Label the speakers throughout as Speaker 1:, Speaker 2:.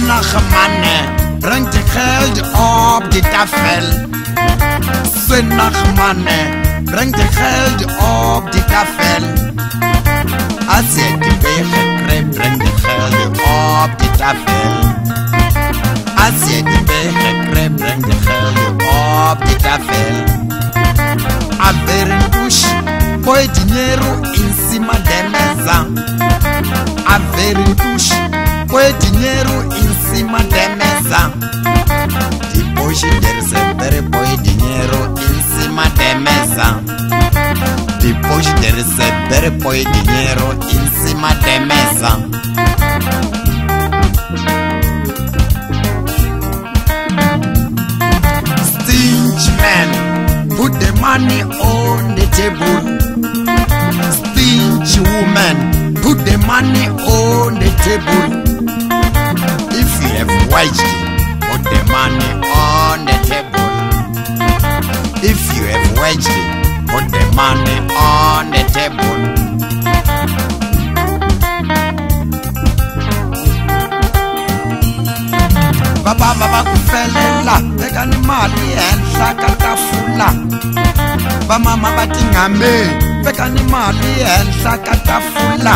Speaker 1: Nachmanne, bring die Geld op die tafel. Nachmanne, bring die Geld op die tafel. Als je die wegen krijgt, bring die Geld op die tafel. Als je die wegen krijgt, bring die Geld op die tafel. Avere push, põe dinheiro em cima da mesa. Avere push, põe dinheiro em cima da mesa. Depois de receber, põe dinheiro em cima da mesa. Depois de receber, põe dinheiro em cima da mesa. Stingy man, put the money on the table. Stingy woman, put the money on the table. If you have waged, put the money on the table. If you have waged, put the money on the table. Baba baba kufelela, teka ni mali henhla ka tafula. Va mama va tingame, teka ni mali henhla ka tafula.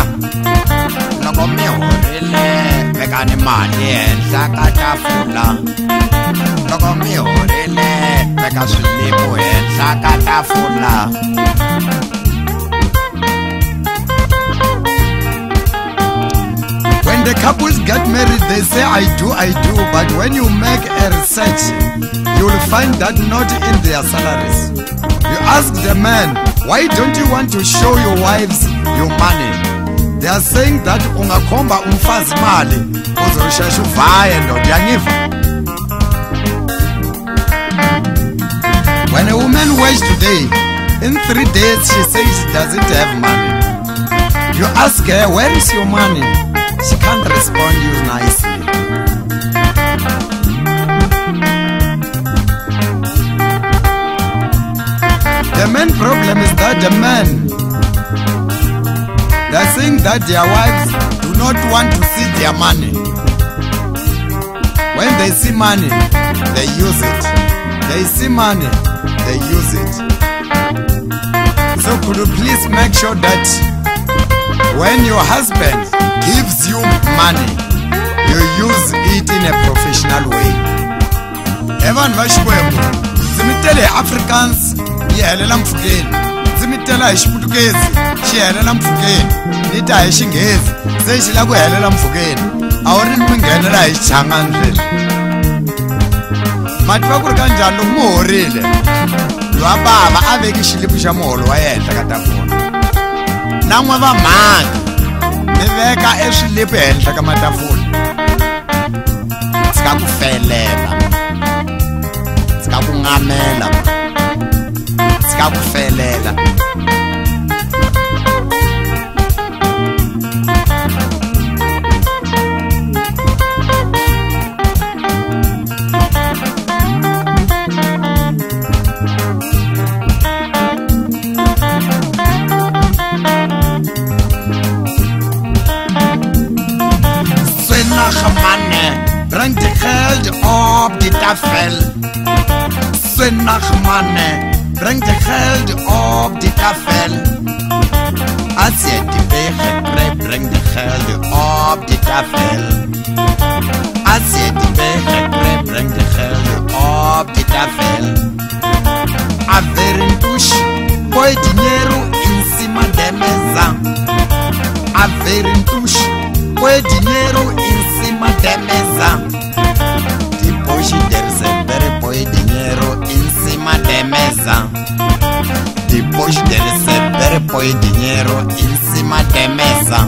Speaker 1: Loko mi horile, teka ni mali henhla ka tafula. Loko mi horile, teka swilipo henhla ka tafula. When the couples get married, they say I do, but when you make a research, you will find that not in their salaries. You ask the man, why don't you want to show your wives your money? They are saying that ungakhomba umfazi mali uzoshesha uvaye ndoda yangiva. When a woman works today, in 3 days she says she doesn't have money. You ask her, where is your money? She can't respond you nicely. The main problem is that the men, they're saying that their wives do not want to see their money. When they see money, they use it. They see money, they use it. So could you please make sure that when your husband gives you money, you use it in a professional way. Evan Vashwemo, Zimitele Africans, Yelela Mfugeni, Zimitela Ishputukezi, Shelela Mfugeni, Nita Ishingezi, Seshilago Helela Mfugeni, Aurin Mingela Ishanganzel. Matwakur Kanjalo Morile, Luababa, Aveki Shilipushamolo, Ayeta Katafona. Namava Mag. Veka eswilipo henhla ka matafula. Tsika ku felela, tsika ku ngamela, tsika ku felela. Nachmanne, bring die Geld op die tafel. Nachmanne, bring die Geld op die tafel. Als je die wegen krijgt, bring die Geld op die tafel. Als je die wegen krijgt, bring die Geld op die tafel. Avere push, põe dinheiro em cima da mesa. Avere push, põe dinheiro em cima da mesa. Depois de receber, põe dinheiro em cima da mesa. Depois de receber, põe dinheiro em cima da mesa.